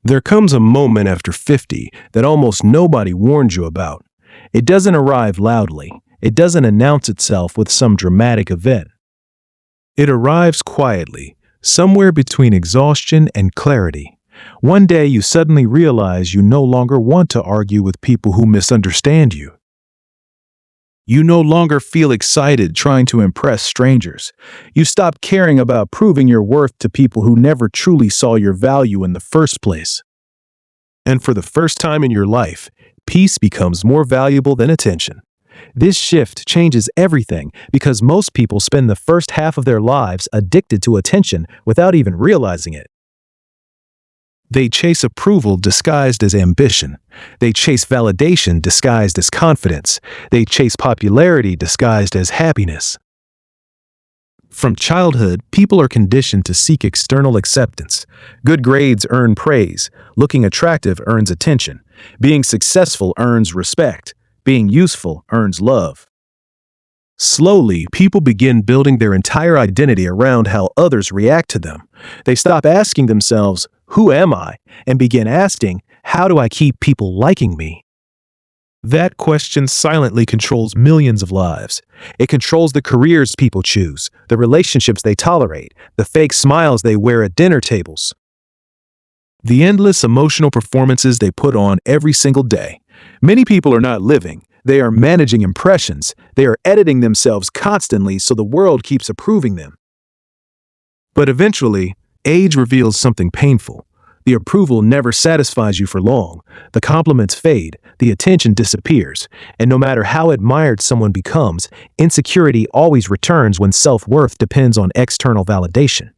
There comes a moment after 50 that almost nobody warned you about. It doesn't arrive loudly. It doesn't announce itself with some dramatic event. It arrives quietly, somewhere between exhaustion and clarity. One day you suddenly realize you no longer want to argue with people who misunderstand you. You no longer feel excited trying to impress strangers. You stop caring about proving your worth to people who never truly saw your value in the first place. And for the first time in your life, peace becomes more valuable than attention. This shift changes everything because most people spend the first half of their lives addicted to attention without even realizing it. They chase approval disguised as ambition. They chase validation disguised as confidence. They chase popularity disguised as happiness. From childhood, people are conditioned to seek external acceptance. Good grades earn praise. Looking attractive earns attention. Being successful earns respect. Being useful earns love. Slowly, people begin building their entire identity around how others react to them. They stop asking themselves, "Who am I?" and begin asking, "How do I keep people liking me?" That question silently controls millions of lives. It controls the careers people choose, the relationships they tolerate, the fake smiles they wear at dinner tables, the endless emotional performances they put on every single day. Many people are not living. They are managing impressions. They are editing themselves constantly so the world keeps approving them. But eventually, age reveals something painful. The approval never satisfies you for long. The compliments fade, the attention disappears, and no matter how admired someone becomes, insecurity always returns when self-worth depends on external validation.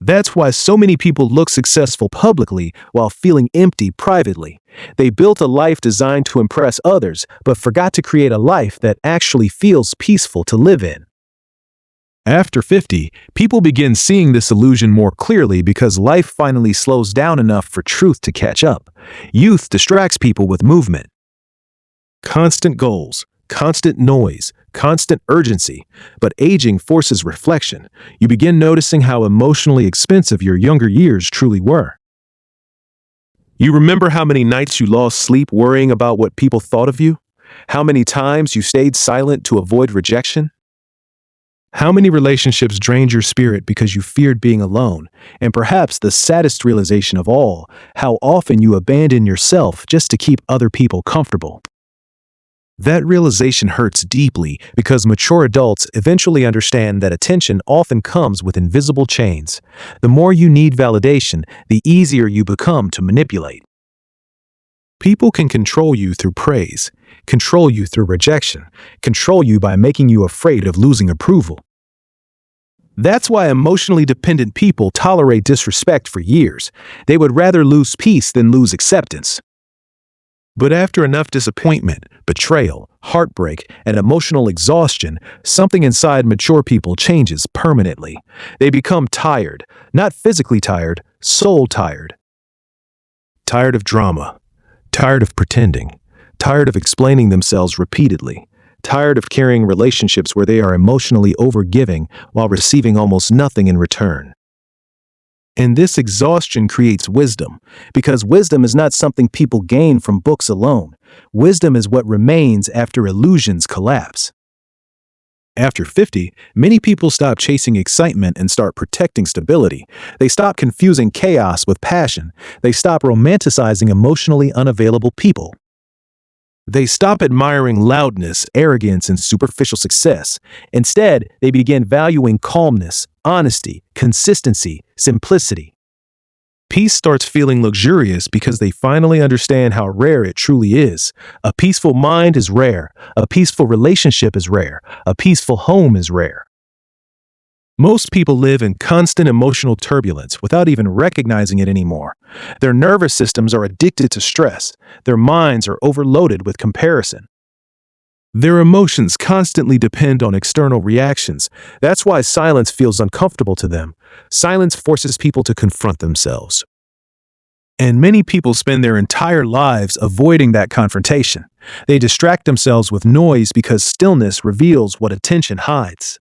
That's why so many people look successful publicly while feeling empty privately. They built a life designed to impress others, but forgot to create a life that actually feels peaceful to live in. After 50, people begin seeing this illusion more clearly because life finally slows down enough for truth to catch up. Youth distracts people with movement. Constant goals, constant noise, constant urgency, but aging forces reflection. You begin noticing how emotionally expensive your younger years truly were. You remember how many nights you lost sleep worrying about what people thought of you? How many times you stayed silent to avoid rejection? How many relationships drained your spirit because you feared being alone? And perhaps the saddest realization of all, how often you abandon yourself just to keep other people comfortable. That realization hurts deeply because mature adults eventually understand that attention often comes with invisible chains. The more you need validation, the easier you become to manipulate. People can control you through praise, control you through rejection, control you by making you afraid of losing approval. That's why emotionally dependent people tolerate disrespect for years. They would rather lose peace than lose acceptance. But after enough disappointment, betrayal, heartbreak, and emotional exhaustion, something inside mature people changes permanently. They become tired, not physically tired, soul tired. Tired of drama, tired of pretending, tired of explaining themselves repeatedly, tired of carrying relationships where they are emotionally overgiving while receiving almost nothing in return. And this exhaustion creates wisdom, because wisdom is not something people gain from books alone. Wisdom is what remains after illusions collapse. After 50, many people stop chasing excitement and start protecting stability. They stop confusing chaos with passion. They stop romanticizing emotionally unavailable people. They stop admiring loudness, arrogance, and superficial success. Instead, they begin valuing calmness, honesty, consistency, simplicity. Peace starts feeling luxurious because they finally understand how rare it truly is. A peaceful mind is rare. A peaceful relationship is rare. A peaceful home is rare. Most people live in constant emotional turbulence without even recognizing it anymore. Their nervous systems are addicted to stress. Their minds are overloaded with comparison. Their emotions constantly depend on external reactions. That's why silence feels uncomfortable to them. Silence forces people to confront themselves. And many people spend their entire lives avoiding that confrontation. They distract themselves with noise because stillness reveals what attention hides.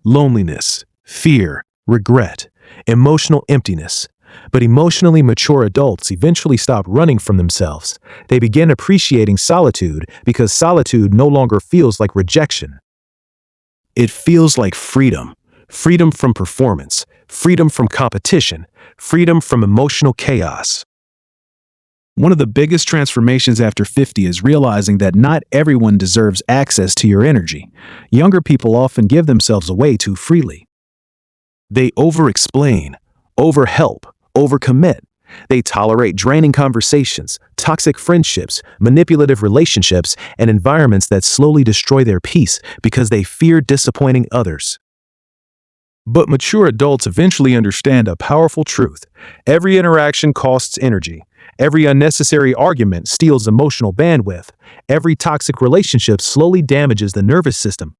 Loneliness, fear, regret, emotional emptiness. But emotionally mature adults eventually stop running from themselves. They begin appreciating solitude because solitude no longer feels like rejection. It feels like freedom. Freedom from performance, freedom from competition, freedom from emotional chaos. One of the biggest transformations after 50 is realizing that not everyone deserves access to your energy. Younger people often give themselves away too freely. They over-explain, over-help, over-commit. They tolerate draining conversations, toxic friendships, manipulative relationships, and environments that slowly destroy their peace because they fear disappointing others. But mature adults eventually understand a powerful truth. Every interaction costs energy. Every unnecessary argument steals emotional bandwidth. Every toxic relationship slowly damages the nervous system.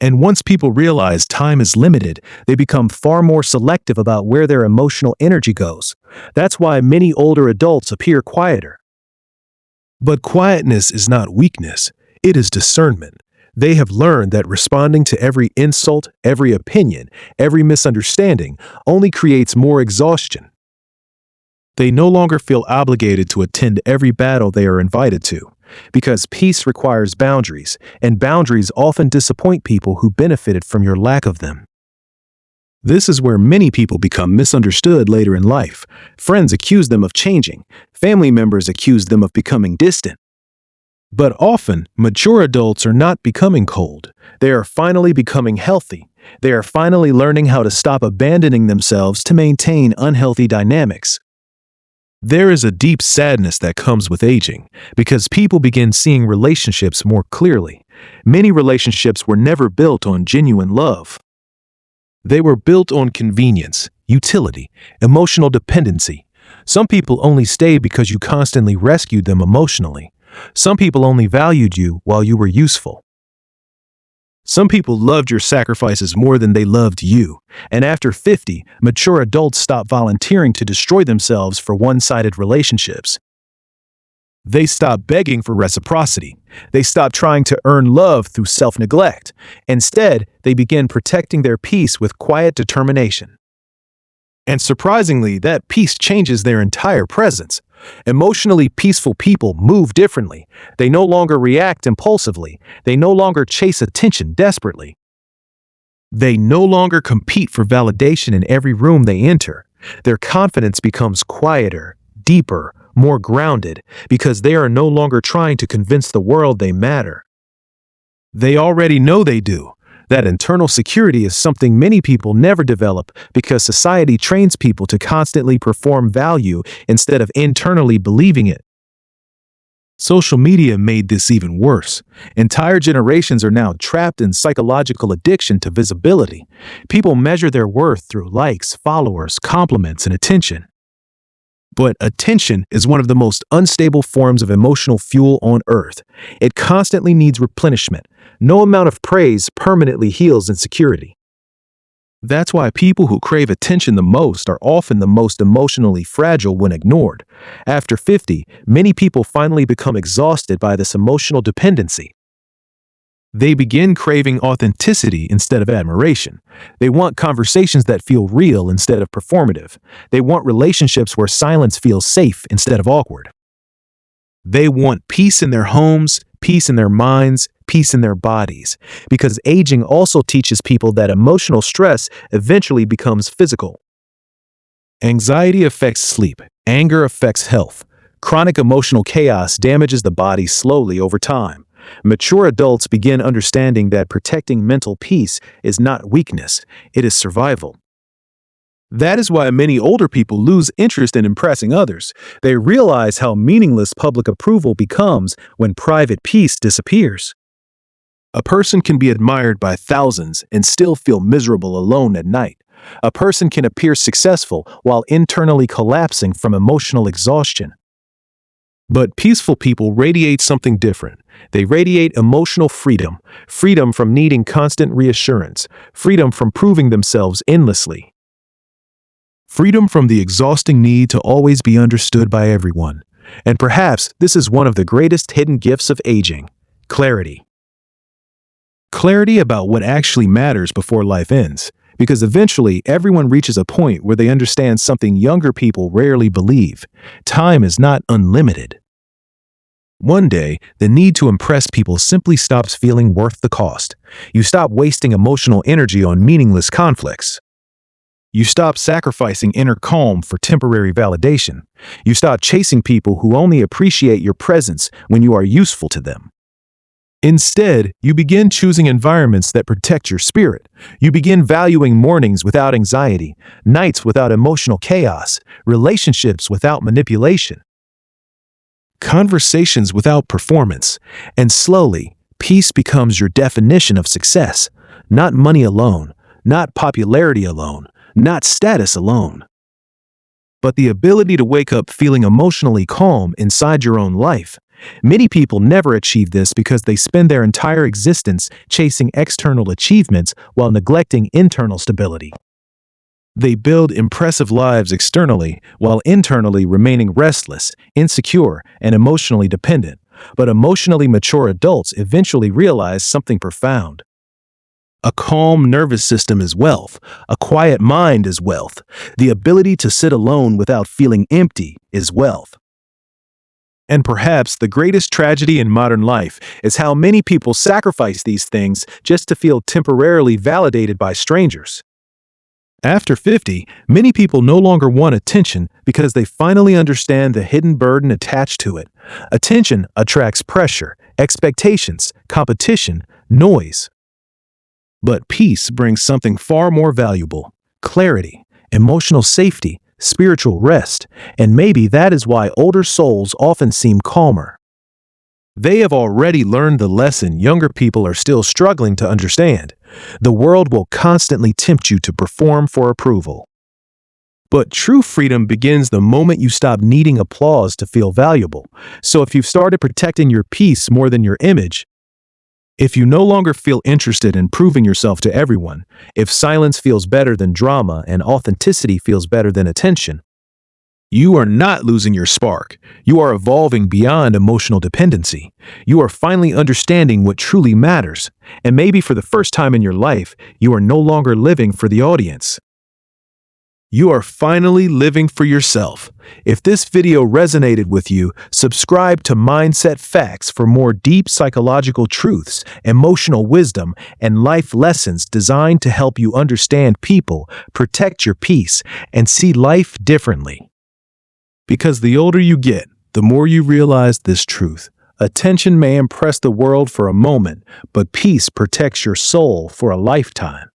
And once people realize time is limited, they become far more selective about where their emotional energy goes. That's why many older adults appear quieter. But quietness is not weakness, it is discernment. They have learned that responding to every insult, every opinion, every misunderstanding only creates more exhaustion. They no longer feel obligated to attend every battle they are invited to, because peace requires boundaries, and boundaries often disappoint people who benefited from your lack of them. This is where many people become misunderstood later in life. Friends accuse them of changing. Family members accuse them of becoming distant. But often, mature adults are not becoming cold. They are finally becoming healthy. They are finally learning how to stop abandoning themselves to maintain unhealthy dynamics. There is a deep sadness that comes with aging, because people begin seeing relationships more clearly. Many relationships were never built on genuine love. They were built on convenience, utility, emotional dependency. Some people only stayed because you constantly rescued them emotionally. Some people only valued you while you were useful. Some people loved your sacrifices more than they loved you. And after 50, mature adults stop volunteering to destroy themselves for one-sided relationships. They stop begging for reciprocity. They stop trying to earn love through self-neglect. Instead, they begin protecting their peace with quiet determination. And surprisingly, that peace changes their entire presence. Emotionally peaceful people move differently. They no longer react impulsively. They no longer chase attention desperately. They no longer compete for validation in every room they enter. Their confidence becomes quieter, deeper, more grounded, because they are no longer trying to convince the world they matter. They already know they do. That internal security is something many people never develop because society trains people to constantly perform value instead of internally believing it. Social media made this even worse. Entire generations are now trapped in psychological addiction to visibility. People measure their worth through likes, followers, compliments, and attention. But attention is one of the most unstable forms of emotional fuel on earth. It constantly needs replenishment. No amount of praise permanently heals insecurity. That's why people who crave attention the most are often the most emotionally fragile when ignored. After 50, many people finally become exhausted by this emotional dependency. They begin craving authenticity instead of admiration. They want conversations that feel real instead of performative. They want relationships where silence feels safe instead of awkward. They want peace in their homes, peace in their minds, peace in their bodies, because aging also teaches people that emotional stress eventually becomes physical. Anxiety affects sleep. Anger affects health. Chronic emotional chaos damages the body slowly over time. Mature adults begin understanding that protecting mental peace is not weakness, it is survival. That is why many older people lose interest in impressing others. They realize how meaningless public approval becomes when private peace disappears. A person can be admired by thousands and still feel miserable alone at night. A person can appear successful while internally collapsing from emotional exhaustion. But peaceful people radiate something different. They radiate emotional freedom, freedom from needing constant reassurance, freedom from proving themselves endlessly. Freedom from the exhausting need to always be understood by everyone. And perhaps this is one of the greatest hidden gifts of aging: clarity. Clarity about what actually matters before life ends. Because eventually everyone reaches a point where they understand something younger people rarely believe. Time is not unlimited. One day, the need to impress people simply stops feeling worth the cost. You stop wasting emotional energy on meaningless conflicts. You stop sacrificing inner calm for temporary validation. You stop chasing people who only appreciate your presence when you are useful to them. Instead, you begin choosing environments that protect your spirit. You begin valuing mornings without anxiety, nights without emotional chaos, relationships without manipulation, conversations without performance. And slowly, peace becomes your definition of success. Not money alone, not popularity alone, not status alone, but the ability to wake up feeling emotionally calm inside your own life. Many people never achieve this because they spend their entire existence chasing external achievements while neglecting internal stability. They build impressive lives externally while internally remaining restless, insecure, and emotionally dependent. But emotionally mature adults eventually realize something profound. A calm nervous system is wealth. A quiet mind is wealth. The ability to sit alone without feeling empty is wealth. And perhaps the greatest tragedy in modern life is how many people sacrifice these things just to feel temporarily validated by strangers. After 50, many people no longer want attention because they finally understand the hidden burden attached to it. Attention attracts pressure, expectations, competition, noise. But peace brings something far more valuable: clarity, emotional safety, spiritual rest, and maybe that is why older souls often seem calmer. They have already learned the lesson younger people are still struggling to understand. The world will constantly tempt you to perform for approval. But true freedom begins the moment you stop needing applause to feel valuable. So if you've started protecting your peace more than your image, if you no longer feel interested in proving yourself to everyone, if silence feels better than drama and authenticity feels better than attention, you are not losing your spark. You are evolving beyond emotional dependency. You are finally understanding what truly matters. And maybe for the first time in your life, you are no longer living for the audience. You are finally living for yourself. If this video resonated with you, subscribe to Mindset Facts for more deep psychological truths, emotional wisdom, and life lessons designed to help you understand people, protect your peace, and see life differently. Because the older you get, the more you realize this truth. Attention may impress the world for a moment, but peace protects your soul for a lifetime.